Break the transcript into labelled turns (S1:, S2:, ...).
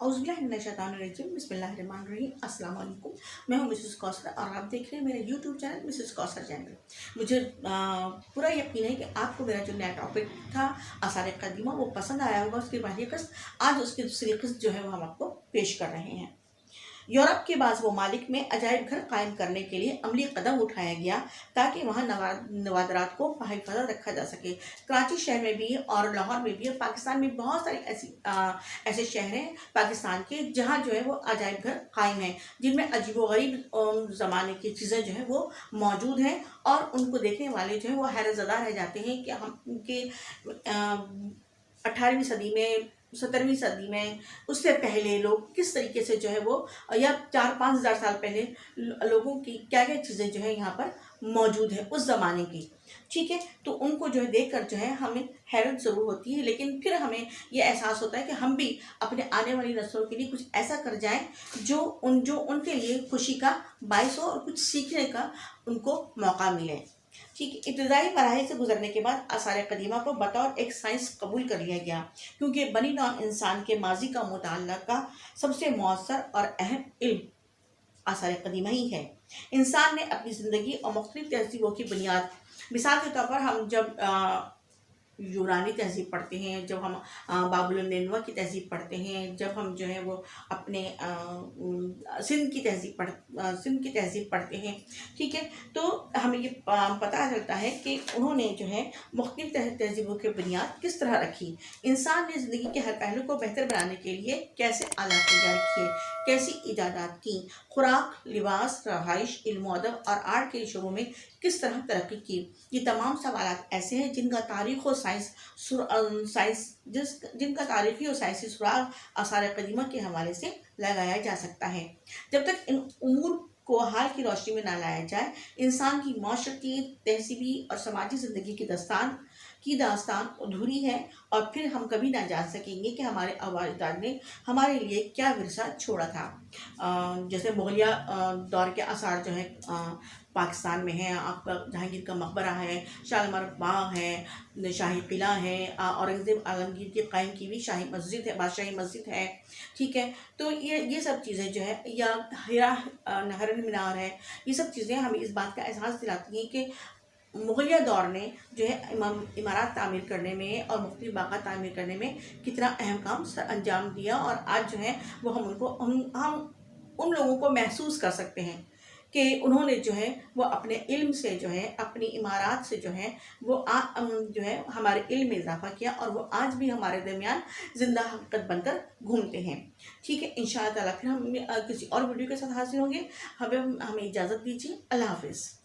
S1: औज़ुबिल्लाहिमिनश्शैतानिर्रजीम बिस्मिल्लाहिर्रहमानिर्रहीम अस्सलाम वालेकुम। मैं हूँ मिसेस कौसर और आप देख रहे हैं मेरा YouTube channel Mrs Kausar channel. मुझे पूरा यकीन है कि आपको मेरा जो नया टॉपिक था आसार कदीमा वो पसंद आया होगा। उसकी पहली किस्त आज उसकी दूसरी किस्त जो है वो हम आपको पेश कर रहे हैं। यूरोप के बाज़ ममालिक में अजायब घर कायम करने के लिए अमली कदम उठाया गया ताकि वहाँ नवादरात को हिफाजत रखा जा सके। कराची शहर में भी और लाहौर में भी और पाकिस्तान में बहुत सारे ऐसे शहर हैं पाकिस्तान के जहाँ जो है वो अजायब घर कायम हैं, जिनमें अजीब व गरीब ज़माने की चीज़ें जो है वो मौजूद हैं और उनको देखने वाले जो है वो हैरतज़दा रह जाते हैं कि हम उनके 18वीं सदी में 17वीं सदी में उससे पहले लोग किस तरीके से जो है वो या 4-5 हज़ार साल पहले लोगों की क्या क्या चीज़ें जो है यहाँ पर मौजूद है उस ज़माने की। ठीक है, तो उनको जो है देखकर जो है हमें हैरत ज़रूर होती है, लेकिन फिर हमें ये एहसास होता है कि हम भी अपने आने वाली नस्लों के लिए कुछ ऐसा कर जाएं जो उनके लिए खुशी का बायस हो और कुछ सीखने का उनको मौका मिले। ठीक है, इब्तदाई मराहिल से गुजरने के बाद आसार कदीमा को बतौर एक साइंस कबूल कर लिया गया, क्योंकि बनी नौ इंसान के माजी का मुताल्ला का सबसे मौसर और अहम इल्म आसार कदीमा ही है। इंसान ने अपनी ज़िंदगी और मुख्तलिफ तहजीबों की बुनियाद, मिसाल के तौर पर हम जब यूनानी तहज़ीब पढ़ते हैं, जब हम बाबुल निनवा की तहज़ीब पढ़ते हैं, जब हम जो है वो अपने सिंध की तहज़ीब पढ़ते हैं, ठीक है, तो हमें ये पता चलता है कि उन्होंने जो है मुख्तलिफ तहज़ीबों की बुनियाद किस तरह रखी। इंसान ने ज़िंदगी के हर पहलू को बेहतर बनाने के लिए कैसे आलात तैयार किए, कैसी ईजादात की, खुराक, लिबास, रहाइश, इल्म अदब और आर्ट के शोबों में किस तरह तरक्की की। ये तमाम सवालात ऐसे हैं जिनका तारीख़ और जिनका तारीख़ी और साइंसी सुराग आसार कदीमा के हवाले से लगाया जा सकता है। जब तक इन उमूर को हाल की रोशनी में ना लाया जाए, इंसान की माशरती, तहज़ीबी और समाजी ज़िंदगी की दास्तान अधूरी है और फिर हम कभी ना जान सकेंगे कि हमारे अजदाद ने हमारे लिए क्या विरसा छोड़ा था। जैसे मुगलिया दौर के आसार जो है पाकिस्तान में है, आपका जहांगीर का मकबरा है, शालीमार बाग है, शाही किला है, औरंगज़ेब आलमगीर की कायम की हुई शाही मस्जिद है, बादशाही मस्जिद है। ठीक है, तो ये सब चीज़ें जो है या हिरा नहरन मीनार है, ये सब चीज़ें हमें इस बात का एहसास दिलाती हैं कि मुगलिया दौर ने जो है इमारत तामीर करने में और मुख्तलिफ बाग़ात तामीर करने में कितना अहम काम अंजाम दिया और आज जो है वो हम उन लोगों को महसूस कर सकते हैं कि उन्होंने जो है वो अपने इल्म से जो है अपनी इमारत से जो है वो जो है हमारे इल्म में इजाफ़ा किया और वो आज भी हमारे दरमियान ज़िंदा हकीकत बनकर घूमते हैं। ठीक है, इंशाअल्लाह ताला फिर हम किसी और वीडियो के साथ हाजिर होंगे। हमें इजाज़त दीजिए। अल्लाह हाफ़िज़।